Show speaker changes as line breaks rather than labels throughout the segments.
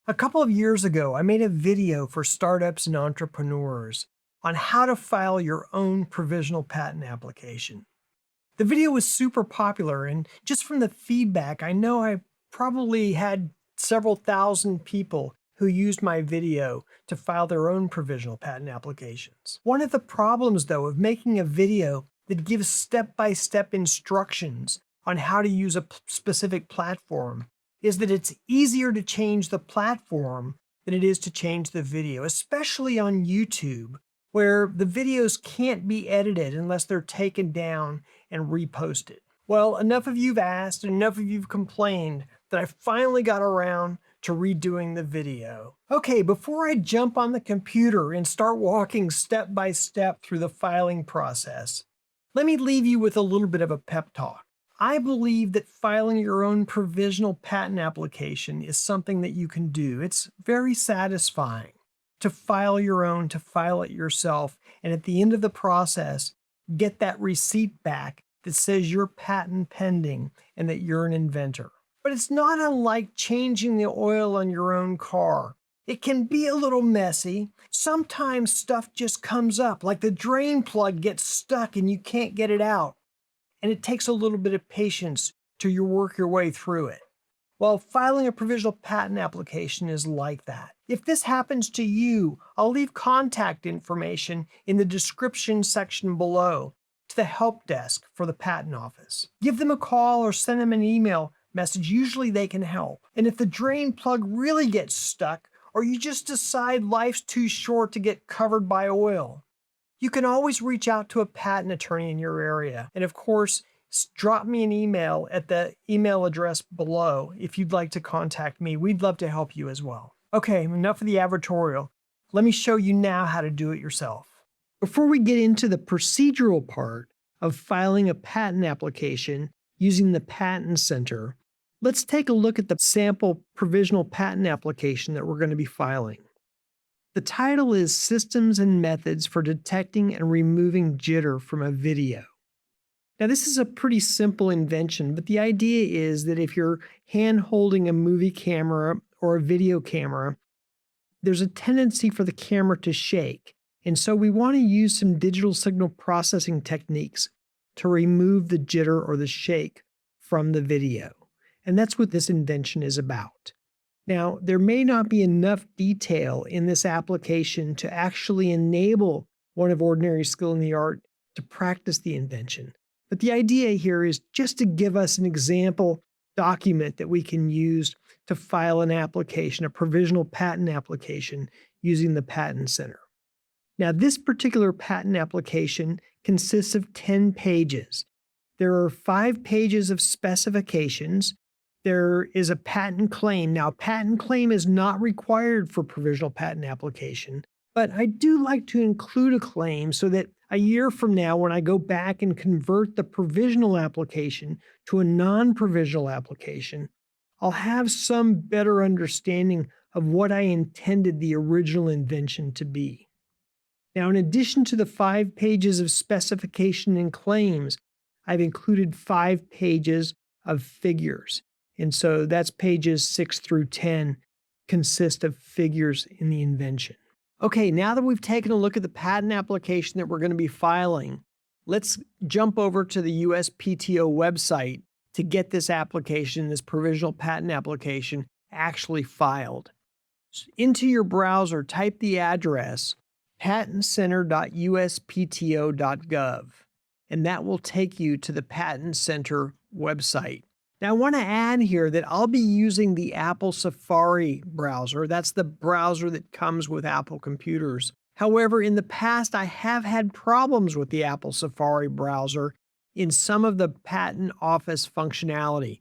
A couple of years ago, I made a video for startups and entrepreneurs on how to file your own provisional patent application. The video was super popular, and just from the feedback, I know I probably had several thousand people who used my video to file their own provisional patent applications. One of the problems, though, of making a video that gives step-by-step instructions on how to use a specific platform is that it's easier to change the platform than it is to change the video, especially on YouTube, where the videos can't be edited unless they're taken down and reposted. Well, enough of you've asked, enough of you've complained that I finally got around to redoing the video. Okay, before I jump on the computer and start walking step by step through the filing process, let me leave you with a little bit of a pep talk. I believe that filing your own provisional patent application is something that you can do. It's very satisfying to file your own, to file it yourself, and at the end of the process, get that receipt back that says you're patent pending and that you're an inventor. But it's not unlike changing the oil on your own car. It can be a little messy. Sometimes stuff just comes up, like the drain plug gets stuck and you can't get it out. And it takes a little bit of patience to work your way through it. Well, filing a provisional patent application is like that. If this happens to you, I'll leave contact information in the description section below to the help desk for the patent office. Give them a call or send them an email message. Usually they can help. And if the drain plug really gets stuck, or you just decide life's too short to get covered by oil, you can always reach out to a patent attorney in your area. And of course, drop me an email at the email address below if you'd like to contact me. We'd love to help you as well. Okay, enough of the advertorial. Let me show you now how to do it yourself. Before we get into the procedural part of filing a patent application using the Patent Center, let's take a look at the sample provisional patent application that we're going to be filing. The title is Systems and Methods for Detecting and Removing Jitter from a Video. Now, this is a pretty simple invention, but the idea is that if you're hand-holding a movie camera or a video camera, there's a tendency for the camera to shake. And so we want to use some digital signal processing techniques to remove the jitter or the shake from the video. And that's what this invention is about. Now, there may not be enough detail in this application to actually enable one of ordinary skill in the art to practice the invention. But the idea here is just to give us an example document that we can use to file an application, a provisional patent application, using the Patent Center. Now, this particular patent application consists of 10 pages. There are 5 pages of specifications. There is a patent claim. Now, a patent claim is not required for provisional patent application, but I do like to include a claim so that a year from now, when I go back and convert the provisional application to a non-provisional application, I'll have some better understanding of what I intended the original invention to be. Now, in addition to the 5 pages of specification and claims, I've included 5 pages of figures. And so that's pages 6 through 10 consist of figures in the invention. Okay, now that we've taken a look at the patent application that we're going to be filing, let's jump over to the USPTO website to get this application, this provisional patent application, actually filed. So into your browser, type the address patentcenter.uspto.gov, and that will take you to the Patent Center website. Now, I want to add here that I'll be using the Apple Safari browser. That's the browser that comes with Apple computers. However, in the past, I have had problems with the Apple Safari browser in some of the patent office functionality.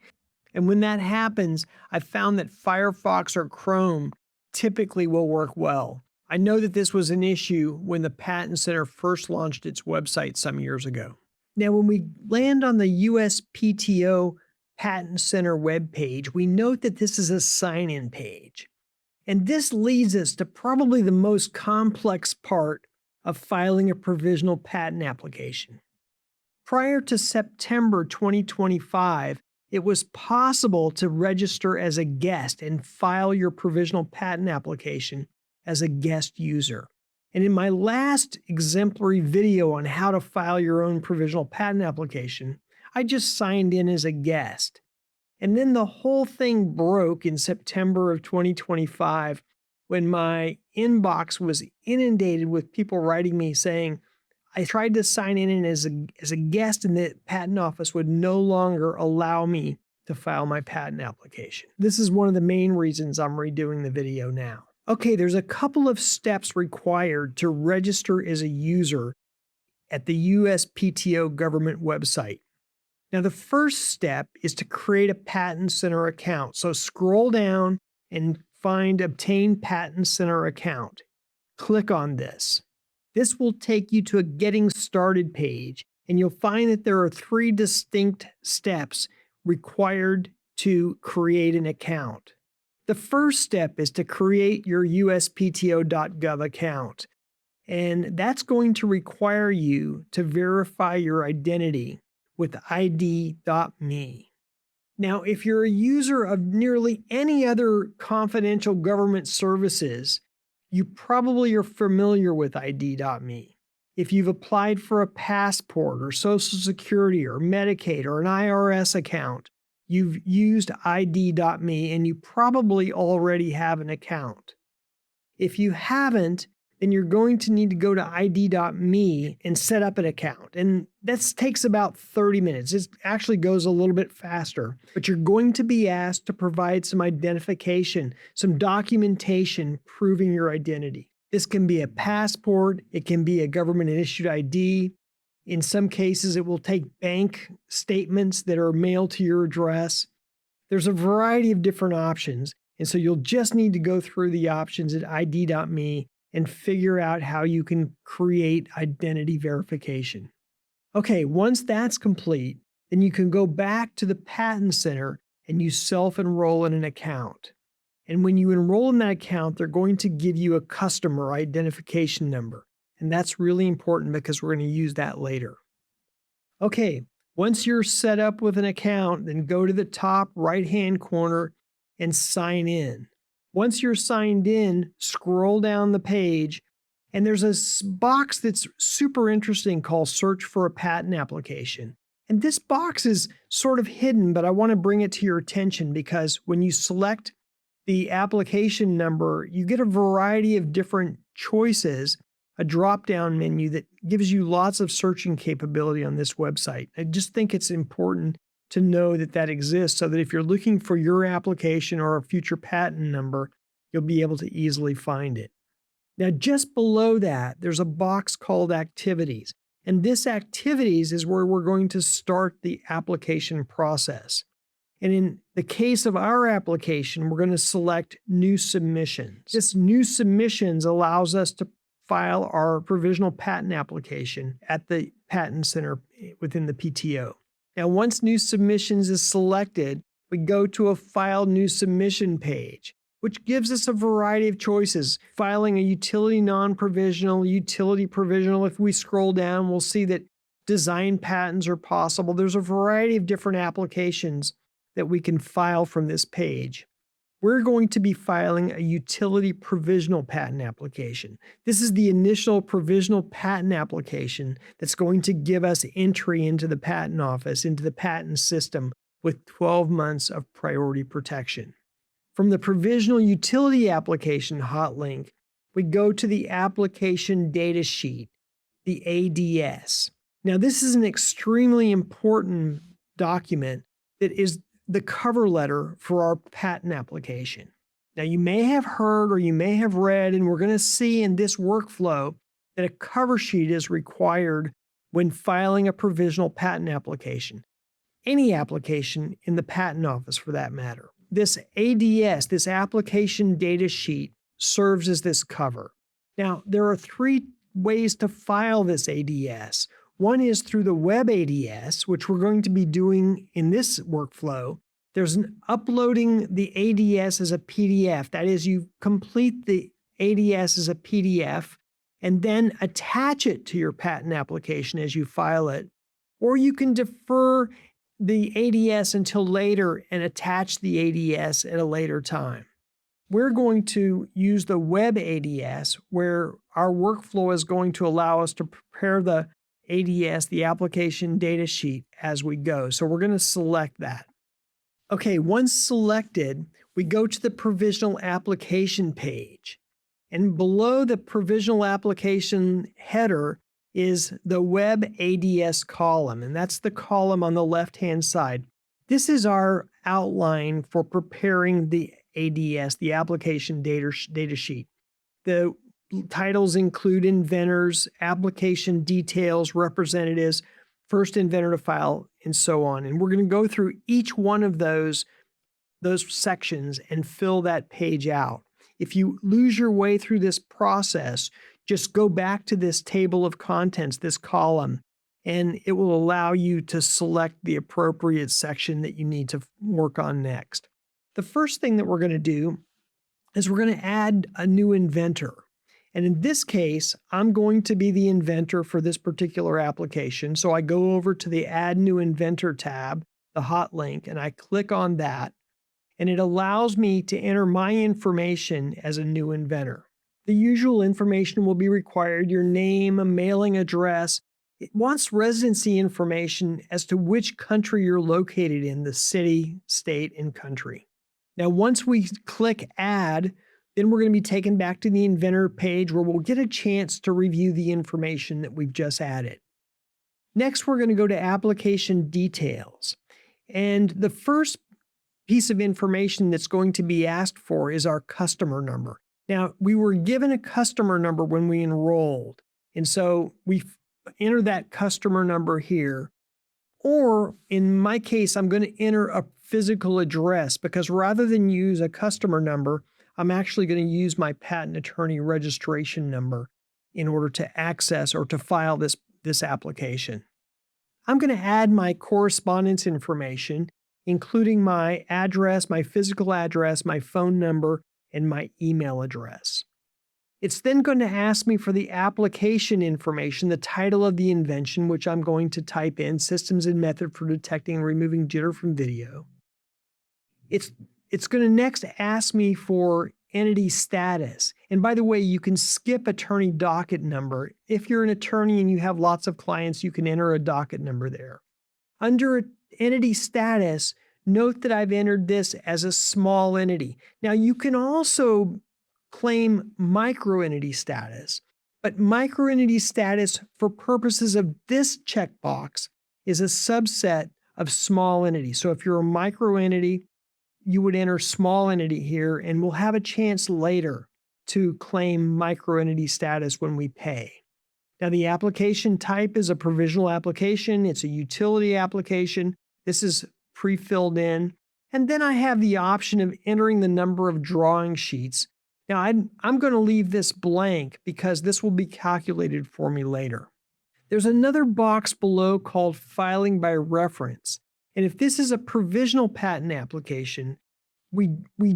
And when that happens, I've found that Firefox or Chrome typically will work well. I know that this was an issue when the Patent Center first launched its website some years ago. Now, when we land on the USPTO Patent Center webpage, we note that this is a sign-in page. And this leads us to probably the most complex part of filing a provisional patent application. Prior to September 2025, it was possible to register as a guest and file your provisional patent application as a guest user. And in my last exemplary video on how to file your own provisional patent application, I just signed in as a guest. And then the whole thing broke in September of 2025 when my inbox was inundated with people writing me saying, I tried to sign in as a guest and the patent office would no longer allow me to file my patent application. This is one of the main reasons I'm redoing the video now. Okay, there's a couple of steps required to register as a user at the USPTO government website. Now, the first step is to create a Patent Center account. So scroll down and find Obtain Patent Center account. Click on this. This will take you to a Getting Started page, and you'll find that there are 3 distinct steps required to create an account. The first step is to create your USPTO.gov account, and that's going to require you to verify your identity with ID.me. Now, if you're a user of nearly any other confidential government services, you probably are familiar with ID.me. If you've applied for a passport or Social Security or Medicaid or an IRS account, you've used ID.me and you probably already have an account. If you haven't, then you're going to need to go to ID.me and set up an account. And that takes about 30 minutes. It actually goes a little bit faster, but you're going to be asked to provide some identification, some documentation proving your identity. This can be a passport, it can be a government-issued ID. In some cases, it will take bank statements that are mailed to your address. There's a variety of different options, and so you'll just need to go through the options at ID.me and figure out how you can create identity verification. Okay, once that's complete, then you can go back to the Patent Center and you self-enroll in an account. And when you enroll in that account, they're going to give you a customer identification number. And that's really important because we're going to use that later. Okay, once you're set up with an account, then go to the top right-hand corner and sign in. Once you're signed in, scroll down the page, and there's a box that's super interesting called Search for a Patent Application. And this box is sort of hidden, but I want to bring it to your attention because when you select the application number, you get a variety of different choices, a drop-down menu that gives you lots of searching capability on this website. I just think it's important to know that that exists so that if you're looking for your application or a future patent number, you'll be able to easily find it. Now, just below that, there's a box called Activities. And this Activities is where we're going to start the application process. And in the case of our application, we're going to select New Submissions. This New Submissions allows us to file our provisional patent application at the Patent Center within the PTO. Now, once New Submissions is selected, we go to a File New Submission page, which gives us a variety of choices. Filing a utility non-provisional, utility provisional. If we scroll down, we'll see that design patents are possible. There's a variety of different applications that we can file from this page. We're going to be filing a utility provisional patent application. This is the initial provisional patent application that's going to give us entry into the patent office, into the patent system with 12 months of priority protection. From the provisional utility application hot link, we go to the application data sheet, the ADS. Now, this is an extremely important document that is the cover letter for our patent application. Now, you may have heard or you may have read, and we're going to see in this workflow that a cover sheet is required when filing a provisional patent application. Any application in the patent office for that matter. This ADS, this application data sheet, serves as this cover. Now, there are 3 ways to file this ADS. One is through the web ADS, which we're going to be doing in this workflow. There's uploading the ADS as a PDF. That is, you complete the ADS as a PDF and then attach it to your patent application as you file it. Or you can defer the ADS until later and attach the ADS at a later time. We're going to use the web ADS, where our workflow is going to allow us to prepare the ADS, the application data sheet, as we go. So we're going to select that. Okay, once selected, we go to the provisional application page. And below the provisional application header is the web ADS column, and that's the column on the left-hand side. This is our outline for preparing the ADS, the application data sheet. The titles include inventors, application details, representatives, first inventor to file, and so on. And we're going to go through each one of those sections and fill that page out. If you lose your way through this process, just go back to this table of contents, this column, and it will allow you to select the appropriate section that you need to work on next. The first thing that we're going to do is we're going to add a new inventor. And in this case, I'm going to be the inventor for this particular application. So I go over to the Add New Inventor tab, the hot link, and I click on that. And it allows me to enter my information as a new inventor. The usual information will be required: your name, a mailing address. It wants residency information as to which country you're located in, the city, state, and country. Now, once we click Add, then we're going to be taken back to the inventor page where we'll get a chance to review the information that we've just added. Next, we're going to go to Application Details. And the first piece of information that's going to be asked for is our customer number. Now, we were given a customer number when we enrolled, and so we enter that customer number here. Or in my case, I'm going to enter a physical address, because rather than use a customer number, I'm actually going to use my patent attorney registration number in order to access or to file this application. I'm going to add my correspondence information, including my address, my physical address, my phone number, and my email address. It's then going to ask me for the application information, the title of the invention, which I'm going to type in: Systems and Method for Detecting and Removing Jitter from Video. It's going to next ask me for entity status. And by the way, you can skip attorney docket number. If you're an attorney and you have lots of clients, you can enter a docket number there. Under entity status, note that I've entered this as a small entity. Now, you can also claim microentity status, but microentity status for purposes of this checkbox is a subset of small entity. So if you're a microentity, you would enter small entity here, and we'll have a chance later to claim microentity status when we pay. Now, the application type is a provisional application. It's a utility application. This is pre-filled in. And then I have the option of entering the number of drawing sheets. Now, I'm going to leave this blank because this will be calculated for me later. There's another box below called Filing by Reference. And if this is a provisional patent application, we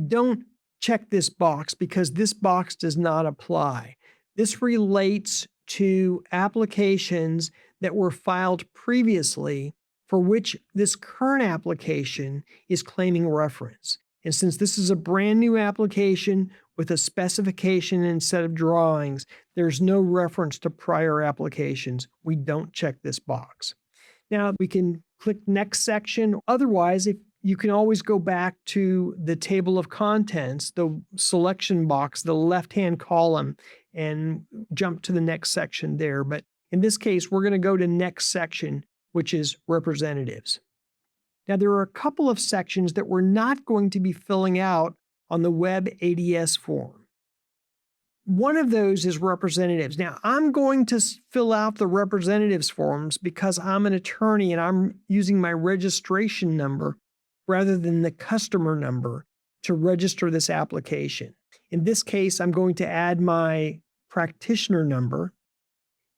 don't check this box because this box does not apply. This relates to applications that were filed previously for which this current application is claiming reference. And since this is a brand new application with a specification and set of drawings, there's no reference to prior applications. We don't check this box. Now, we can click Next Section. Otherwise, if you can always go back to the table of contents, the selection box, the left-hand column, and jump to the next section there. But in this case, we're going to go to Next Section, which is Representatives. Now, there are a couple of sections that we're not going to be filling out on the web ADS form. One of those is representatives. Now, I'm going to fill out the representatives forms because I'm an attorney and I'm using my registration number rather than the customer number to register this application. In this case, I'm going to add my practitioner number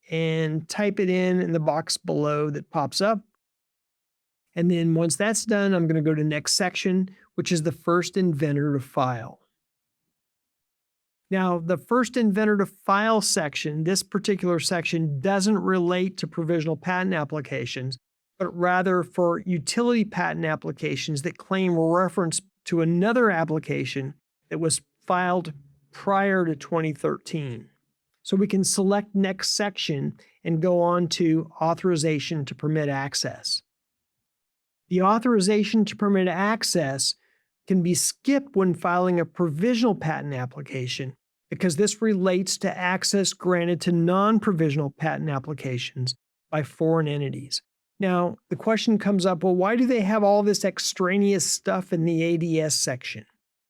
and type it in the box below that pops up. And then once that's done, I'm going to go to Next Section, which is the first inventor to file. Now, the first inventor to file section, this particular section doesn't relate to provisional patent applications, but rather for utility patent applications that claim reference to another application that was filed prior to 2013. So we can select next section and go on to authorization to permit access. The authorization to permit access can be skipped when filing a provisional patent application because this relates to access granted to non-provisional patent applications by foreign entities. Now, the question comes up, well, why do they have all this extraneous stuff in the ADS section?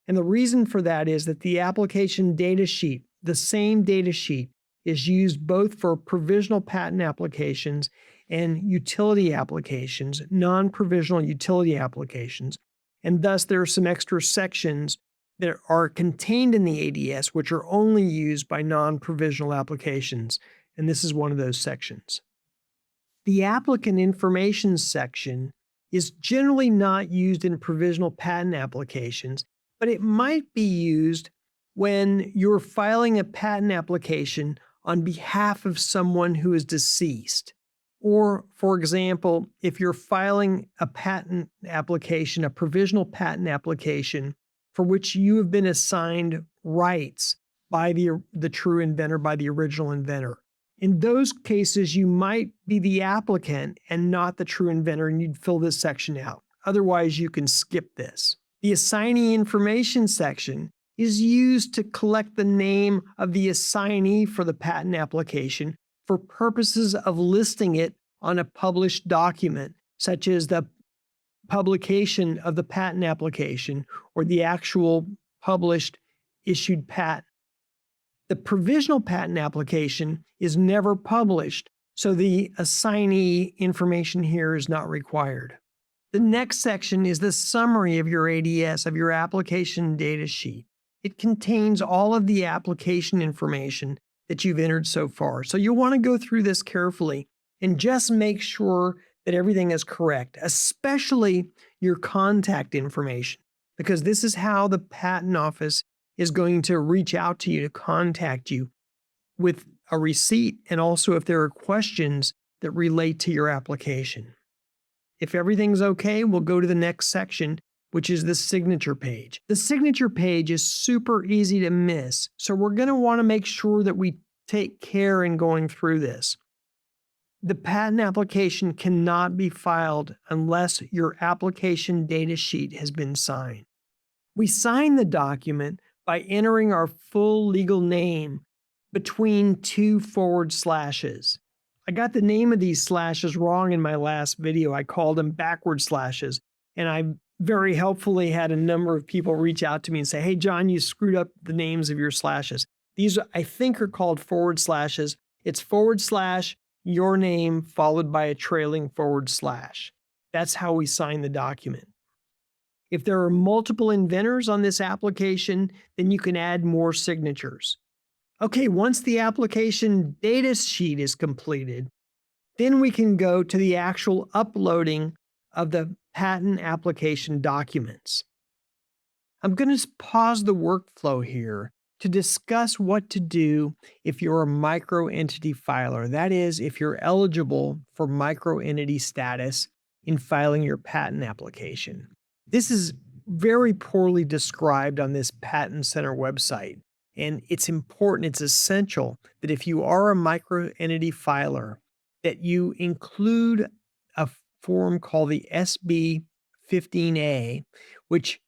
And the reason for that is that the application data sheet, the same data sheet, is used both for provisional patent applications and utility applications, non-provisional utility applications. And thus, there are some extra sections that are contained in the ADS, which are only used by non-provisional applications. And this is one of those sections. The applicant information section is generally not used in provisional patent applications, but it might be used when you're filing a patent application on behalf of someone who is deceased. Or, for example, if you're filing a patent application, a provisional patent application for which you have been assigned rights by the true inventor, by the original inventor. In those cases, you might be the applicant and not the true inventor, and you'd fill this section out. Otherwise, you can skip this. The assignee information section is used to collect the name of the assignee for the patent application for purposes of listing it on a published document, such as the publication of the patent application or the actual published issued patent. The provisional patent application is never published, so the assignee information here is not required. The next section is the summary of your ADS, of your application data sheet. It contains all of the application information that you've entered so far. So you'll want to go through this carefully and just make sure that everything is correct, especially your contact information, because this is how the patent office is going to reach out to you to contact you with a receipt, and also if there are questions that relate to your application. If everything's okay, we'll go to the next section, which is the signature page. The signature page is super easy to miss, so we're going to want to make sure that we take care in going through this. The patent application cannot be filed unless your application data sheet has been signed. We sign the document by entering our full legal name between two forward slashes. I got the name of these slashes wrong in my last video. I called them backward slashes, and I very helpfully had a number of people reach out to me and say, hey, John, you screwed up the names of your slashes. These, I think, are called forward slashes. It's forward slash your name followed by a trailing forward slash. That's how we sign the document. If there are multiple inventors on this application, then you can add more signatures. Okay, once the application data sheet is completed, then we can go to the actual uploading of the patent application documents. I'm going to pause the workflow here to discuss what to do if you're a microentity filer. That is, if you're eligible for microentity status in filing your patent application. This is very poorly described on this Patent Center website, and it's important, it's essential that if you are a microentity filer, that you include a form called the SB 15A, which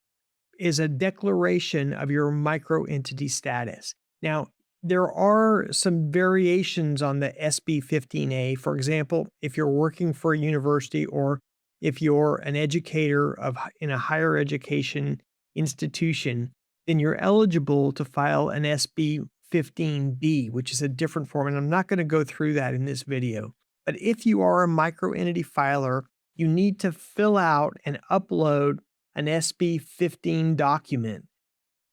is a declaration of your microentity status. Now, there are some variations on the SB 15A. For example, if you're working for a university or if you're an educator in a higher education institution, then you're eligible to file an SB 15B, which is a different form. And I'm not going to go through that in this video. But if you are a microentity filer, you need to fill out and upload an SB 15 document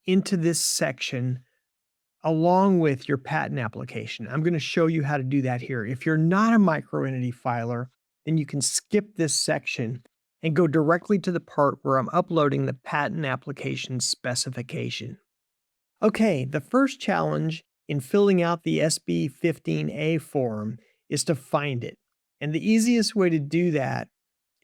into this section along with your patent application. I'm going to show you how to do that here. If you're not a microentity filer, then you can skip this section and go directly to the part where I'm uploading the patent application specification. Okay, the first challenge in filling out the SB 15A form is to find it. And the easiest way to do that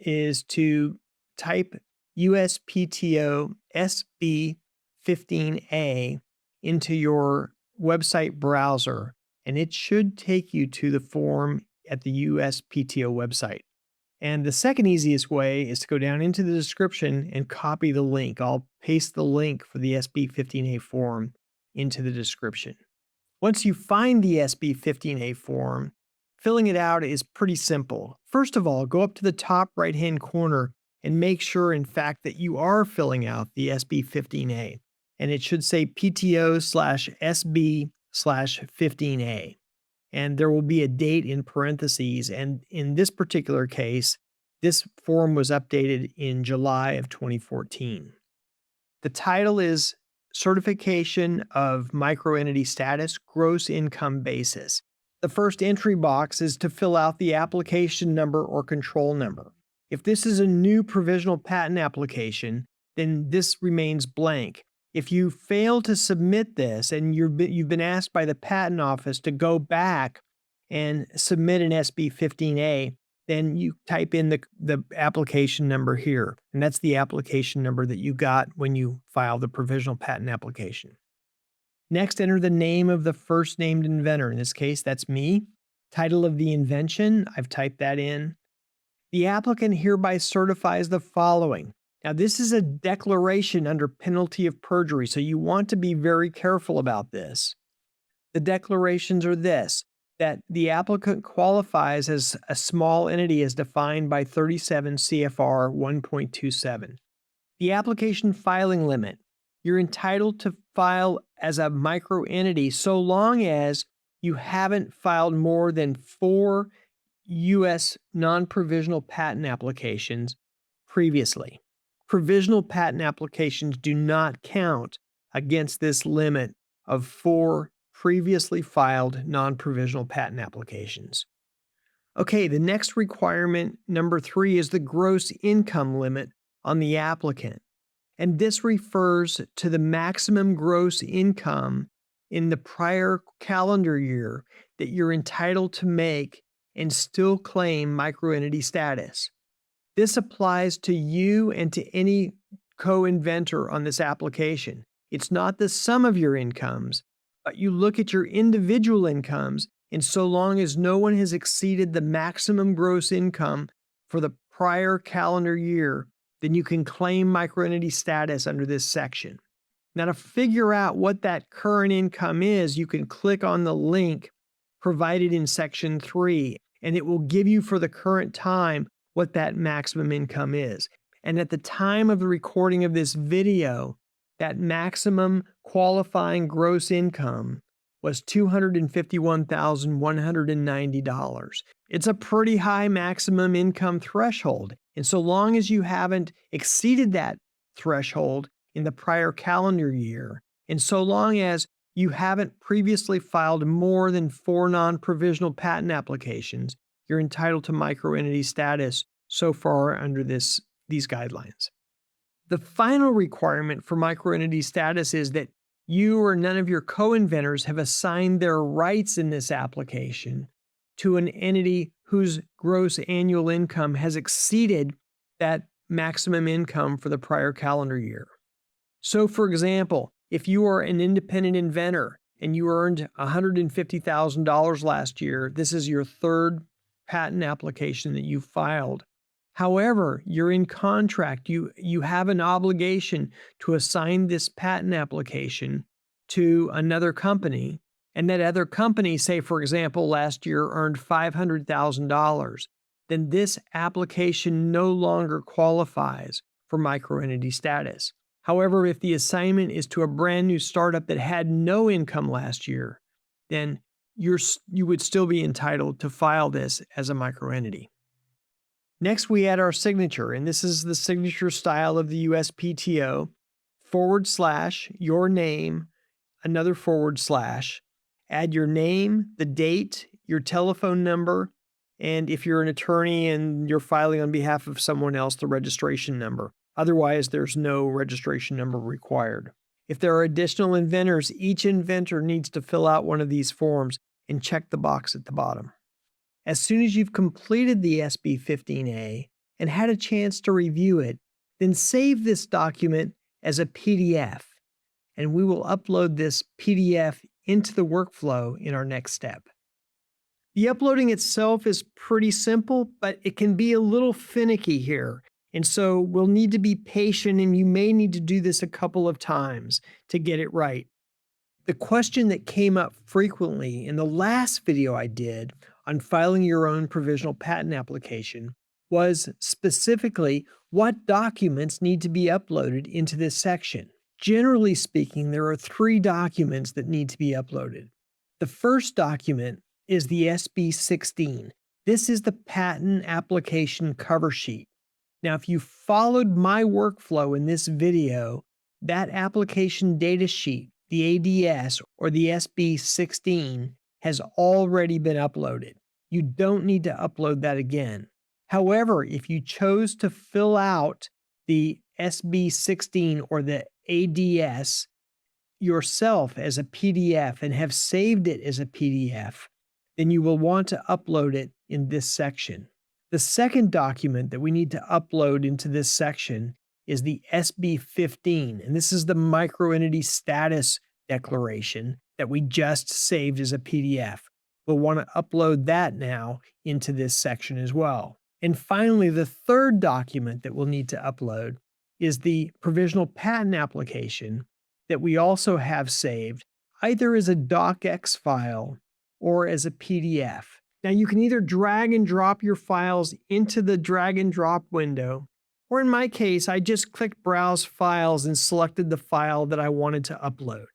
is to type USPTO SB15A into your website browser, and it should take you to the form at the USPTO website. And the second easiest way is to go down into the description and copy the link. I'll paste the link for the SB15A form into the description. Once you find the SB15A form, filling it out is pretty simple. First of all, go up to the top right-hand corner and make sure, in fact, that you are filling out the SB15A. And it should say PTO/SB/15A. And there will be a date in parentheses. And in this particular case, this form was updated in July of 2014. The title is Certification of Microentity Status, Gross Income Basis. The first entry box is to fill out the application number or control number. If this is a new provisional patent application, then this remains blank. If you fail to submit this and you've been asked by the Patent Office to go back and submit an SB15A, then you type in the application number here. And that's the application number that you got when you filed the provisional patent application. Next, enter the name of the first named inventor. In this case, that's me. Title of the invention, I've typed that in. The applicant hereby certifies the following. Now, this is a declaration under penalty of perjury, so you want to be very careful about this. The declarations are this: that the applicant qualifies as a small entity as defined by 37 CFR 1.27. The application filing limit: you're entitled to file as a microentity so long as you haven't filed more than 4 U.S. non-provisional patent applications previously. Provisional patent applications do not count against this limit of 4 previously filed non-provisional patent applications. Okay, the next requirement, number 3, is the gross income limit on the applicant. And this refers to the maximum gross income in the prior calendar year that you're entitled to make and still claim microentity status. This applies to you and to any co-inventor on this application. It's not the sum of your incomes, but you look at your individual incomes, and so long as no one has exceeded the maximum gross income for the prior calendar year, then you can claim microentity status under this section. Now, to figure out what that current income is, you can click on the link provided in Section 3, and it will give you for the current time what that maximum income is. And at the time of the recording of this video, that maximum qualifying gross income was $251,190. It's a pretty high maximum income threshold. And so long as you haven't exceeded that threshold in the prior calendar year, and so long as you haven't previously filed more than 4 non-provisional patent applications, you're entitled to microentity status so far under these guidelines. The final requirement for microentity status is that you or none of your co-inventors have assigned their rights in this application to an entity whose gross annual income has exceeded that maximum income for the prior calendar year. So, for example, if you are an independent inventor and you earned $150,000 last year, this is your 3rd patent application that you filed. However, you're in contract, you have an obligation to assign this patent application to another company, and that other company, say for example, last year earned $500,000, then this application no longer qualifies for microentity status. However, if the assignment is to a brand new startup that had no income last year, then you would still be entitled to file this as a microentity. Next, we add our signature, and this is the signature style of the USPTO, / your name, another /, add your name, the date, your telephone number, and if you're an attorney and you're filing on behalf of someone else, the registration number. Otherwise, there's no registration number required. If there are additional inventors, each inventor needs to fill out one of these forms and check the box at the bottom. As soon as you've completed the SB15A, and had a chance to review it, then save this document as a PDF, and we will upload this PDF into the workflow in our next step. The uploading itself is pretty simple, but it can be a little finicky here. And so we'll need to be patient, and you may need to do this a couple of times to get it right. The question that came up frequently in the last video I did on filing your own provisional patent application was specifically what documents need to be uploaded into this section. Generally speaking, there are 3 documents that need to be uploaded. The first document is the SB16. This is the patent application cover sheet. Now, if you followed my workflow in this video, that application data sheet, the ADS or the SB16, has already been uploaded. You don't need to upload that again. However, if you chose to fill out the SB16 or the ADS yourself as a PDF and have saved it as a PDF, then you will want to upload it in this section. The second document that we need to upload into this section is the SB15, and this is the microentity status declaration that we just saved as a PDF. We'll want to upload that now into this section as well. And finally, the third document that we'll need to upload is the provisional patent application that we also have saved either as a docx file or as a PDF. Now you can either drag and drop your files into the drag and drop window, or in my case, I just clicked Browse Files and selected the file that I wanted to upload.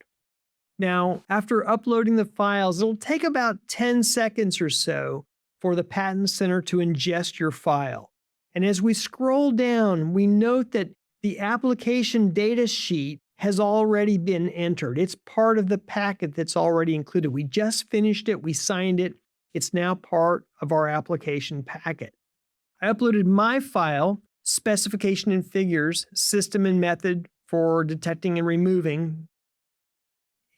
Now, after uploading the files, it'll take about 10 seconds or so for the Patent Center to ingest your file. And as we scroll down, we note that the application data sheet has already been entered. It's part of the packet that's already included. We just finished it, we signed it. It's now part of our application packet. I uploaded my file, specification and figures, system and method for detecting and removing,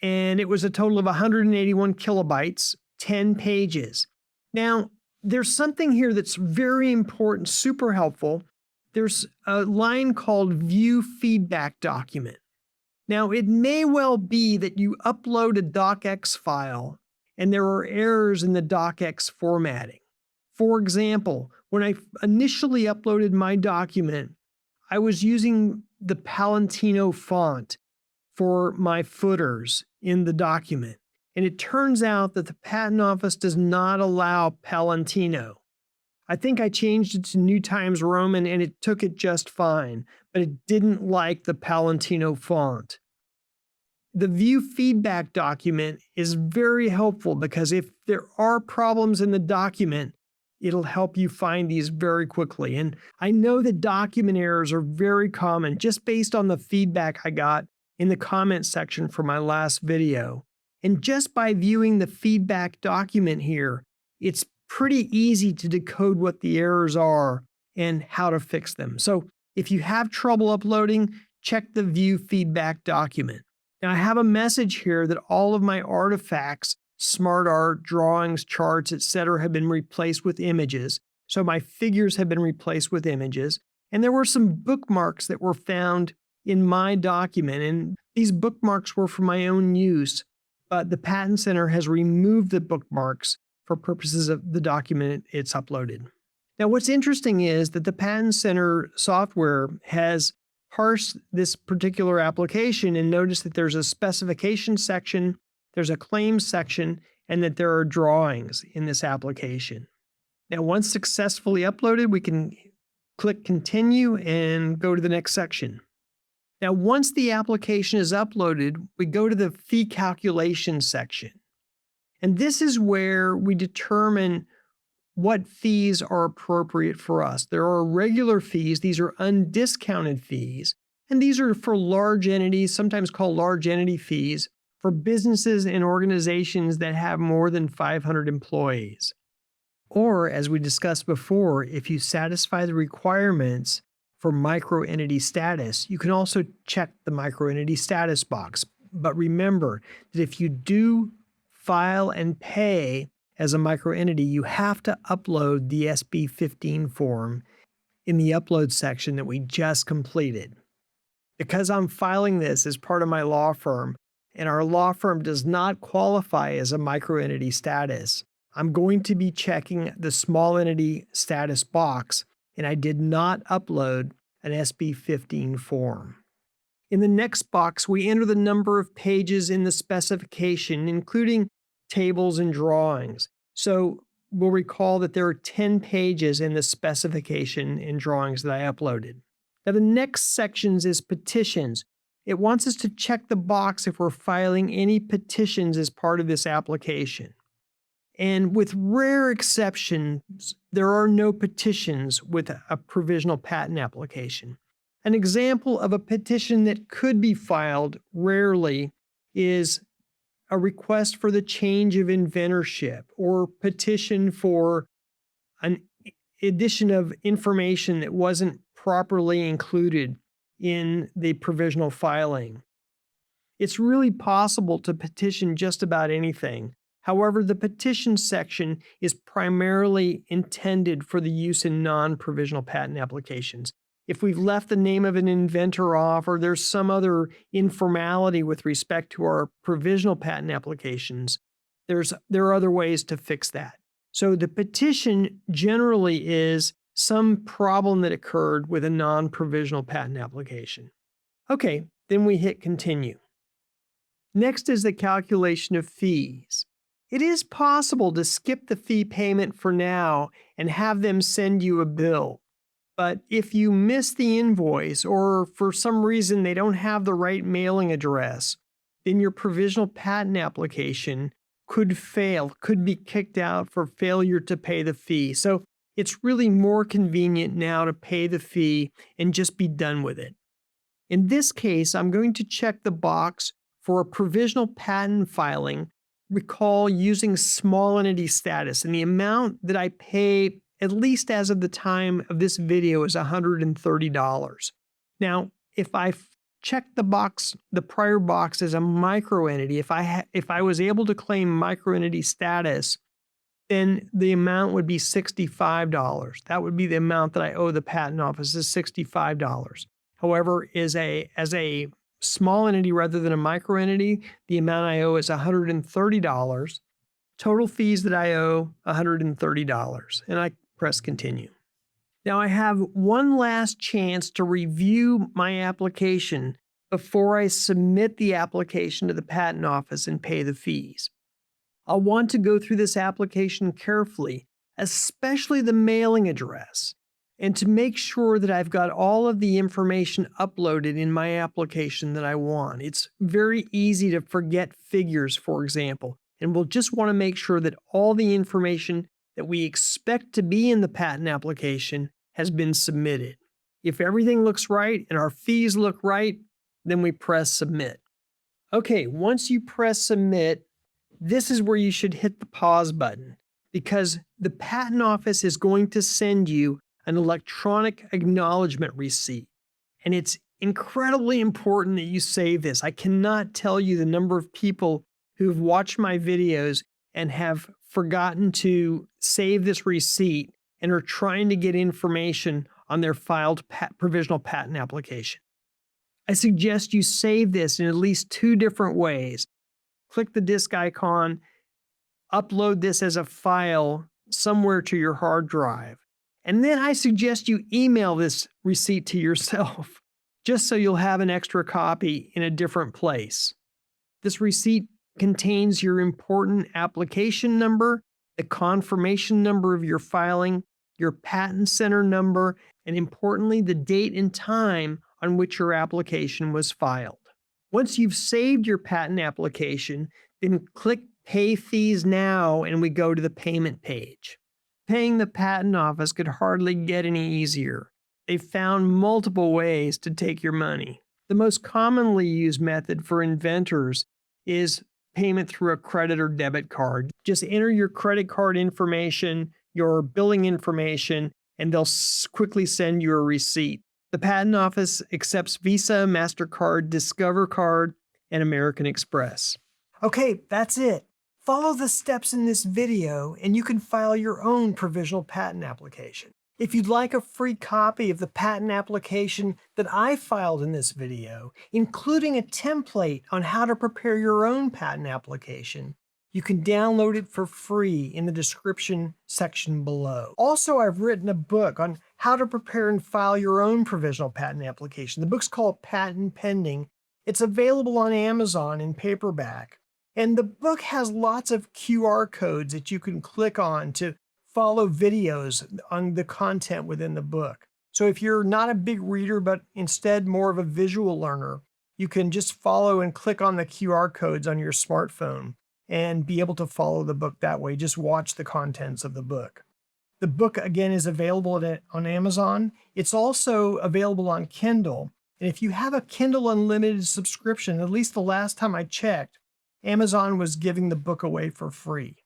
and it was a total of 181 kilobytes, 10 pages. Now, there's something here that's very important, super helpful. There's a line called View Feedback Document. Now, it may well be that you upload a docx file and there are errors in the docx formatting. For example, when I initially uploaded my document, I was using the Palantino font for my footers in the document. And it turns out that the Patent Office does not allow Palantino. I think I changed it to New Times Roman and it took it just fine, but it didn't like the Palantino font. The View Feedback document is very helpful because if there are problems in the document, it'll help you find these very quickly. And I know that document errors are very common just based on the feedback I got in the comment section for my last video. And just by viewing the feedback document here, it's pretty easy to decode what the errors are and how to fix them. So if you have trouble uploading, check the View Feedback document. Now I have a message here that all of my artifacts, smart art, drawings, charts, etc. have been replaced with images. So my figures have been replaced with images. And there were some bookmarks that were found in my document. And these bookmarks were for my own use. But the Patent Center has removed the bookmarks for purposes of the document it's uploaded. Now, what's interesting is that the Patent Center software has parsed this particular application and noticed that there's a specification section, there's a claims section, and that there are drawings in this application. Now, once successfully uploaded, we can click Continue and go to the next section. Now, once the application is uploaded, we go to the fee calculation section. And this is where we determine what fees are appropriate for us. There are regular fees. These are undiscounted fees. And these are for large entities, sometimes called large entity fees, for businesses and organizations that have more than 500 employees. Or, as we discussed before, if you satisfy the requirements for microentity status, you can also check the microentity status box. But remember that if you do file and pay as a microentity, you have to upload the SB15 form in the upload section that we just completed. Because I'm filing this as part of my law firm, and our law firm does not qualify as a microentity status, I'm going to be checking the small entity status box, and I did not upload an SB 15 form. In the next box, we enter the number of pages in the specification, including tables and drawings. So we'll recall that there are 10 pages in the specification and drawings that I uploaded. Now, the next sections is petitions. It wants us to check the box if we're filing any petitions as part of this application. And with rare exceptions, there are no petitions with a provisional patent application. An example of a petition that could be filed rarely is a request for the change of inventorship or petition for an addition of information that wasn't properly included in the provisional filing. It's really possible to petition just about anything. However, the petition section is primarily intended for the use in non-provisional patent applications. If we've left the name of an inventor off or there's some other informality with respect to our provisional patent applications, there are other ways to fix that. So the petition generally is some problem that occurred with a non-provisional patent application. Okay, then we hit continue. Next is the calculation of fees. It is possible to skip the fee payment for now and have them send you a bill. But if you miss the invoice or for some reason they don't have the right mailing address, then your provisional patent application could fail, could be kicked out for failure to pay the fee. So it's really more convenient now to pay the fee and just be done with it. In this case, I'm going to check the box for a provisional patent filing, recall using small entity status, and the amount that I pay, at least as of the time of this video, is $130. Now, if I check the box, the prior box as a microentity, if I was able to claim microentity status, then the amount would be $65. That would be the amount that I owe the patent office, is $65. However, as a small entity rather than a microentity, the amount I owe is $130. Total fees that I owe, $130. And I press continue. Now I have one last chance to review my application before I submit the application to the patent office and pay the fees. I'll want to go through this application carefully, especially the mailing address, and to make sure that I've got all of the information uploaded in my application that I want. It's very easy to forget figures, for example, and we'll just want to make sure that all the information that we expect to be in the patent application has been submitted. If everything looks right and our fees look right, then we press submit. Okay, once you press submit, this is where you should hit the pause button, because the patent office is going to send you an electronic acknowledgement receipt. And it's incredibly important that you save this. I cannot tell you the number of people who've watched my videos and have forgotten to save this receipt and are trying to get information on their filed provisional patent application. I suggest you save this in at least 2 different ways. Click the disk icon, upload this as a file somewhere to your hard drive. And then I suggest you email this receipt to yourself, just so you'll have an extra copy in a different place. This receipt contains your important application number, the confirmation number of your filing, your patent center number, and importantly, the date and time on which your application was filed. Once you've saved your patent application, then click Pay Fees Now, and we go to the payment page. Paying the patent office could hardly get any easier. They've found multiple ways to take your money. The most commonly used method for inventors is payment through a credit or debit card. Just enter your credit card information, your billing information, and they'll quickly send you a receipt. The patent office accepts Visa, MasterCard, Discover Card, and American Express. Okay, that's it. Follow the steps in this video and you can file your own provisional patent application. If you'd like a free copy of the patent application that I filed in this video, including a template on how to prepare your own patent application, you can download it for free in the description section below. Also, I've written a book on how to prepare and file your own provisional patent application. The book's called Patent Pending. It's available on Amazon in paperback. And the book has lots of QR codes that you can click on to follow videos on the content within the book. So if you're not a big reader, but instead more of a visual learner, you can just follow and click on the QR codes on your smartphone and be able to follow the book that way. Just watch the contents of the book. The book, again, is available on Amazon. It's also available on Kindle. And if you have a Kindle Unlimited subscription, at least the last time I checked, Amazon was giving the book away for free.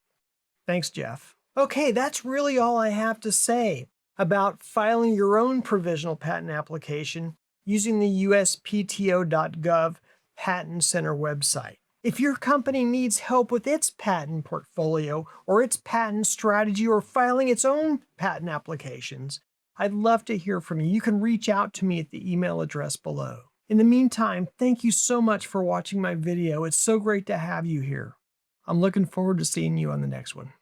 Thanks, Jeff. Okay, that's really all I have to say about filing your own provisional patent application using the USPTO.gov Patent Center website. If your company needs help with its patent portfolio or its patent strategy or filing its own patent applications, I'd love to hear from you. You can reach out to me at the email address below. In the meantime, thank you so much for watching my video. It's so great to have you here. I'm looking forward to seeing you on the next one.